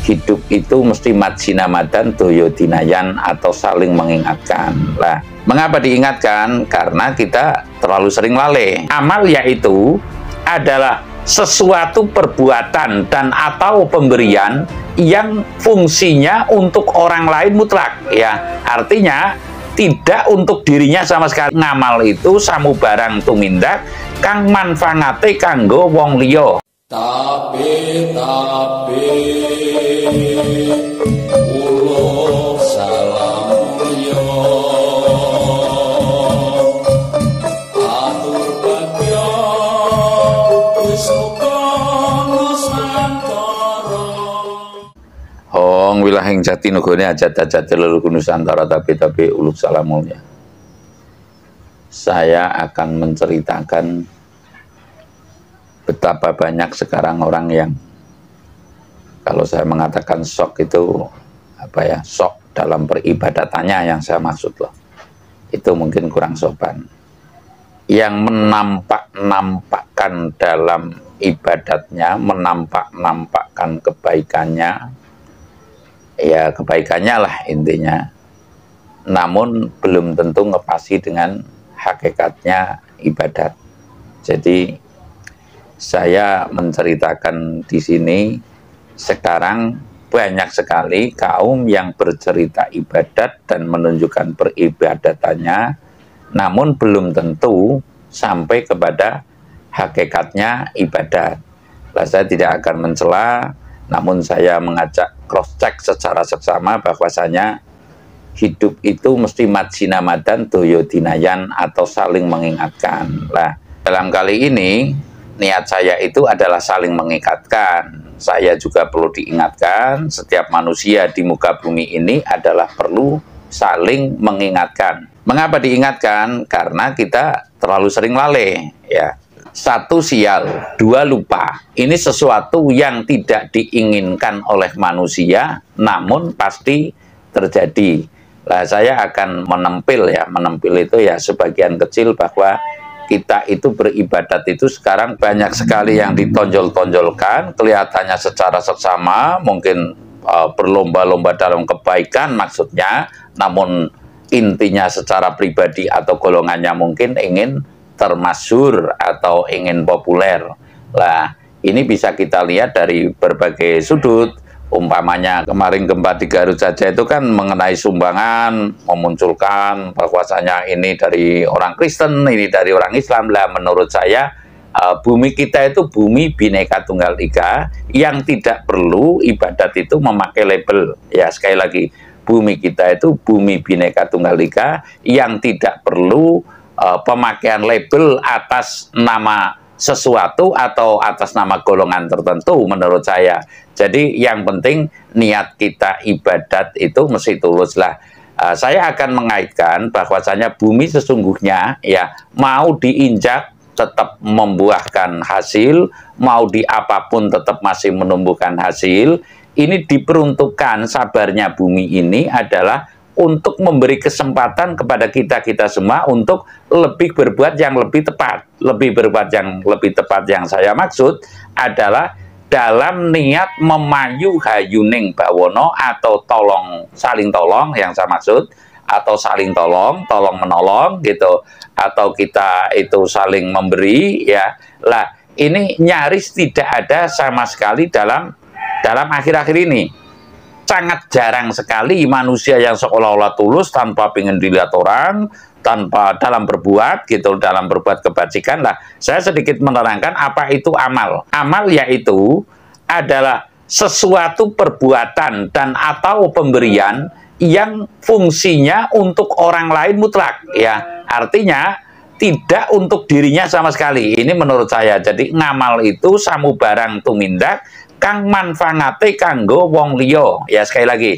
hidup itu mesti majinamadan doyo dinayan atau saling mengingatkan. Lah, mengapa diingatkan? Karena kita terlalu sering lalai. Amal yaitu adalah sesuatu perbuatan dan atau pemberian yang fungsinya untuk orang lain mutlak, ya. Artinya tidak untuk dirinya sama sekali. Ngamal itu samubarang tumindak kang manfaate kanggo wong liya. Tapi ulo salam liya atur bagya wis muga nusantara. Hong wilahing jati nugone ajat-ajat leluhur Nusantara tapi uluk salamulnya. Saya akan menceritakan betapa banyak sekarang orang yang, kalau saya mengatakan sok itu apa ya, sok dalam peribadatannya yang saya maksud loh, itu mungkin kurang sopan. Yang menampakkan dalam ibadatnya, menampakkan kebaikannya, ya kebaikannya lah intinya, namun belum tentu ngepasi dengan hakikatnya ibadat. Jadi saya menceritakan di sini sekarang banyak sekali kaum yang bercerita ibadat dan menunjukkan peribadatannya, namun belum tentu sampai kepada hakikatnya ibadat. Lah, saya tidak akan mencela, namun saya mengajak cross check secara seksama bahwasanya hidup itu mesti majinamadan doyo dinayan atau saling mengingatkan. Lah, dalam kali ini niat saya itu adalah saling mengingatkan. Saya juga perlu diingatkan, setiap manusia di muka bumi ini adalah perlu saling mengingatkan. Mengapa diingatkan? Karena kita terlalu sering lalai, ya. Satu, sial, dua, lupa. Ini sesuatu yang tidak diinginkan oleh manusia, namun pasti terjadi. Nah, saya akan menempil ya, menempil itu ya sebagian kecil bahwa kita itu beribadat itu sekarang banyak sekali yang ditonjol-tonjolkan, kelihatannya secara seksama, mungkin berlomba-lomba dalam kebaikan maksudnya, namun intinya secara pribadi atau golongannya mungkin ingin termasyhur atau ingin populer. Lah, ini bisa kita lihat dari berbagai sudut. Umpamanya kemarin gempa di Garut saja itu kan mengenai sumbangan, memunculkan bahwasanya ini dari orang Kristen, ini dari orang Islam. Lah, menurut saya bumi kita itu bumi Bhinneka Tunggal Ika yang tidak perlu ibadat itu memakai label. Ya, sekali lagi, bumi kita itu bumi Bhinneka Tunggal Ika yang tidak perlu pemakaian label atas nama sesuatu atau atas nama golongan tertentu menurut saya. Jadi yang penting niat kita ibadat itu mesti tulus lah. Saya akan mengaitkan bahwasanya bumi sesungguhnya ya mau diinjak tetap membuahkan hasil, mau di apapun tetap masih menumbuhkan hasil. Ini diperuntukkan, sabarnya bumi ini adalah untuk memberi kesempatan kepada kita semua untuk lebih berbuat yang lebih tepat. Lebih berbuat yang lebih tepat yang saya maksud adalah dalam niat memayu hayuning bawono atau saling tolong yang saya maksud, atau saling tolong menolong gitu, atau kita itu saling memberi ya. Lah, ini nyaris tidak ada sama sekali dalam akhir-akhir ini. Sangat jarang sekali manusia yang seolah-olah tulus tanpa ingin dilihat orang, tanpa dalam berbuat gitu, dalam berbuat kebajikan. Lah, saya sedikit menerangkan apa itu amal. Amal yaitu adalah sesuatu perbuatan dan atau pemberian yang fungsinya untuk orang lain mutlak, ya. Artinya tidak untuk dirinya sama sekali. Ini menurut saya. Jadi ngamal itu samubarang tumindak kang manfaate kanggo wong liya. Ya, sekali lagi,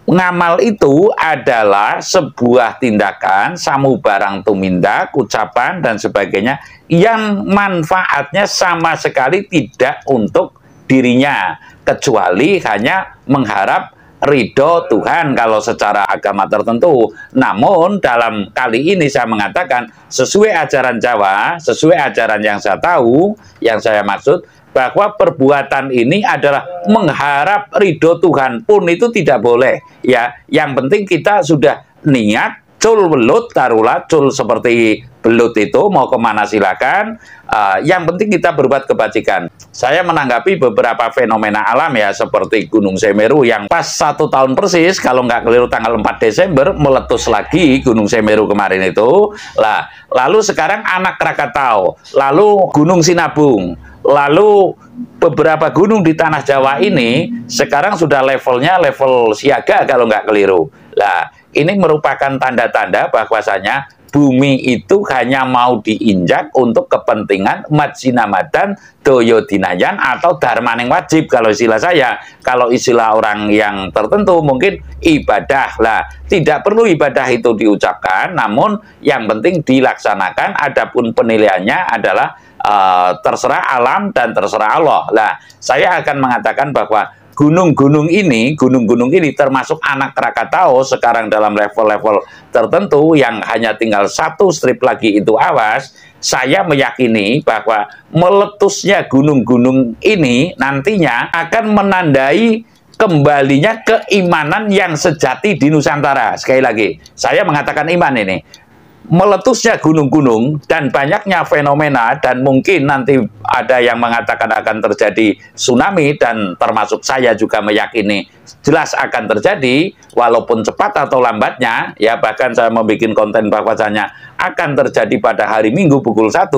ngamal itu adalah sebuah tindakan samubarang tumindak, ucapan dan sebagainya yang manfaatnya sama sekali tidak untuk dirinya, kecuali hanya mengharap ridho Tuhan kalau secara agama tertentu. Namun dalam kali ini saya mengatakan sesuai ajaran Jawa, sesuai ajaran yang saya tahu, yang saya maksud, bahwa perbuatan ini adalah mengharap ridho Tuhan pun itu tidak boleh ya. Yang penting kita sudah niat cul belut taruhlah, cul seperti belut itu mau kemana silakan, yang penting kita berbuat kebajikan. Saya menanggapi beberapa fenomena alam ya, seperti Gunung Semeru yang pas 1 tahun persis, kalau nggak keliru tanggal 4 Desember meletus lagi Gunung Semeru kemarin itu. Lah, lalu sekarang Anak Krakatau, lalu Gunung Sinabung, lalu beberapa gunung di tanah Jawa ini sekarang sudah levelnya level siaga kalau nggak keliru. Lah, ini merupakan tanda-tanda bahwasanya bumi itu hanya mau diinjak untuk kepentingan majinamadan doyodinayan atau dharmaning wajib kalau istilah saya. Kalau istilah orang yang tertentu mungkin ibadah. Lah, tidak perlu ibadah itu diucapkan, namun yang penting dilaksanakan. Adapun penilaiannya adalah terserah alam dan terserah Allah. Lah, saya akan mengatakan bahwa gunung-gunung ini termasuk Anak Krakatau sekarang dalam level-level tertentu yang hanya tinggal 1 strip lagi itu awas. Saya meyakini bahwa meletusnya gunung-gunung ini nantinya akan menandai kembalinya keimanan yang sejati di Nusantara. Sekali lagi, saya mengatakan iman ini. Meletusnya gunung-gunung dan banyaknya fenomena, dan mungkin nanti ada yang mengatakan akan terjadi tsunami, dan termasuk saya juga meyakini jelas akan terjadi walaupun cepat atau lambatnya ya. Bahkan saya membuat konten bahwasanya akan terjadi pada hari Minggu pukul 1.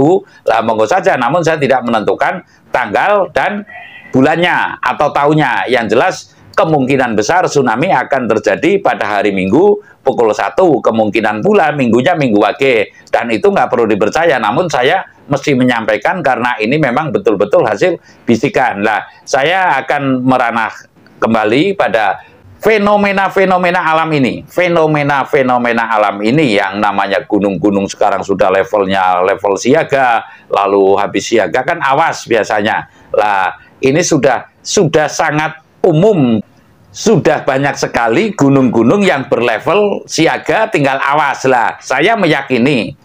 Lah, monggo saja, namun saya tidak menentukan tanggal dan bulannya atau tahunnya. Yang jelas kemungkinan besar tsunami akan terjadi pada hari Minggu pukul 1, kemungkinan pula minggunya Minggu Wage, dan itu nggak perlu dipercaya, namun saya mesti menyampaikan karena ini memang betul-betul hasil bisikan. Nah, saya akan meranah kembali pada fenomena-fenomena alam ini. Fenomena-fenomena alam ini yang namanya gunung-gunung sekarang sudah levelnya level siaga, lalu habis siaga kan awas biasanya. Lah, ini sudah sangat umum. Sudah banyak sekali gunung-gunung yang berlevel siaga tinggal awas. Lah, saya meyakini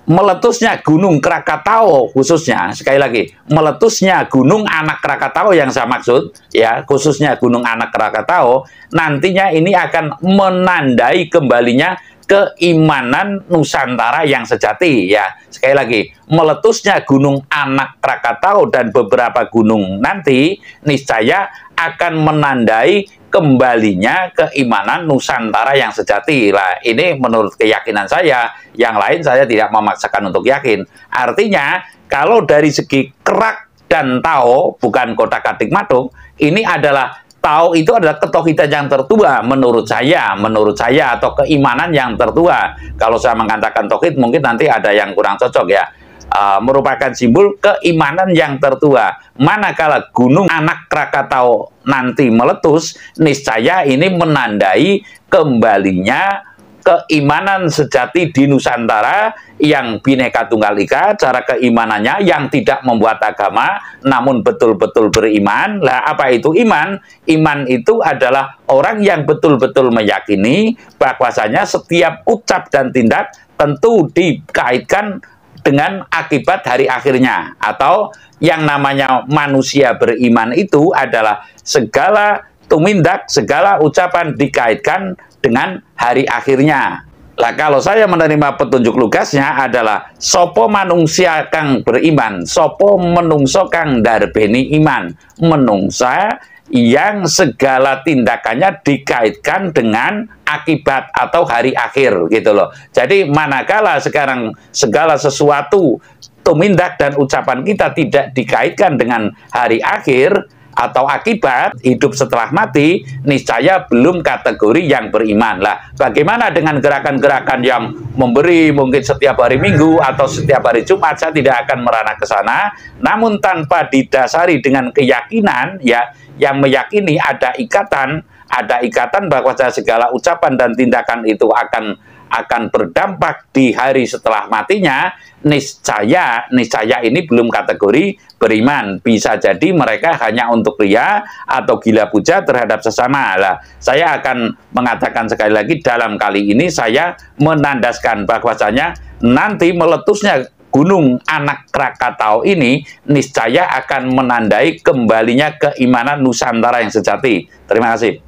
meletusnya Gunung Krakatau khususnya, sekali lagi, meletusnya Gunung Anak Krakatau yang saya maksud ya, khususnya Gunung Anak Krakatau, nantinya ini akan menandai kembalinya keimanan Nusantara yang sejati ya. Sekali lagi, meletusnya Gunung Anak Krakatau dan beberapa gunung nanti niscaya akan menandai kembalinya keimanan Nusantara yang sejati. Lah, ini menurut keyakinan saya, yang lain saya tidak memaksakan untuk yakin. Artinya, kalau dari segi kerak dan tao, bukan kotak-katik maduk, ini adalah tao itu adalah ketauhidan yang tertua menurut saya atau keimanan yang tertua. Kalau saya mengatakan tauhid mungkin nanti ada yang kurang cocok ya. Merupakan simbol keimanan yang tertua. Manakala Gunung Anak Krakatau nanti meletus, niscaya ini menandai kembalinya keimanan sejati di Nusantara yang Bhinneka Tunggal Ika, cara keimanannya yang tidak membuat agama, namun betul-betul beriman. Lah, apa itu iman? Iman itu adalah orang yang betul-betul meyakini bahwasanya setiap ucap dan tindak tentu dikaitkan dengan akibat hari akhirnya, atau yang namanya manusia beriman itu adalah segala tumindak, segala ucapan dikaitkan dengan hari akhirnya. Lah, kalau saya menerima petunjuk lugasnya adalah sopo manungsia kang beriman, sopo menungso kang darbeni iman, menungsa yang segala tindakannya dikaitkan dengan akibat atau hari akhir gitu loh. Jadi manakala sekarang segala sesuatu tumindak dan ucapan kita tidak dikaitkan dengan hari akhir atau akibat hidup setelah mati, niscaya belum kategori yang beriman. Lah, bagaimana dengan gerakan-gerakan yang memberi mungkin setiap hari Minggu atau setiap hari Jumat? Saya tidak akan merana ke sana, namun tanpa didasari dengan keyakinan ya, yang meyakini ada ikatan bahwa segala ucapan dan tindakan itu akan berdampak di hari setelah matinya, niscaya ini belum kategori beriman. Bisa jadi mereka hanya untuk ria atau gila puja terhadap sesama. Lah, saya akan mengatakan sekali lagi, dalam kali ini saya menandaskan bahwasanya nanti meletusnya gunung anak Krakatau ini niscaya akan menandai kembalinya keimanan Nusantara yang sejati. Terima kasih.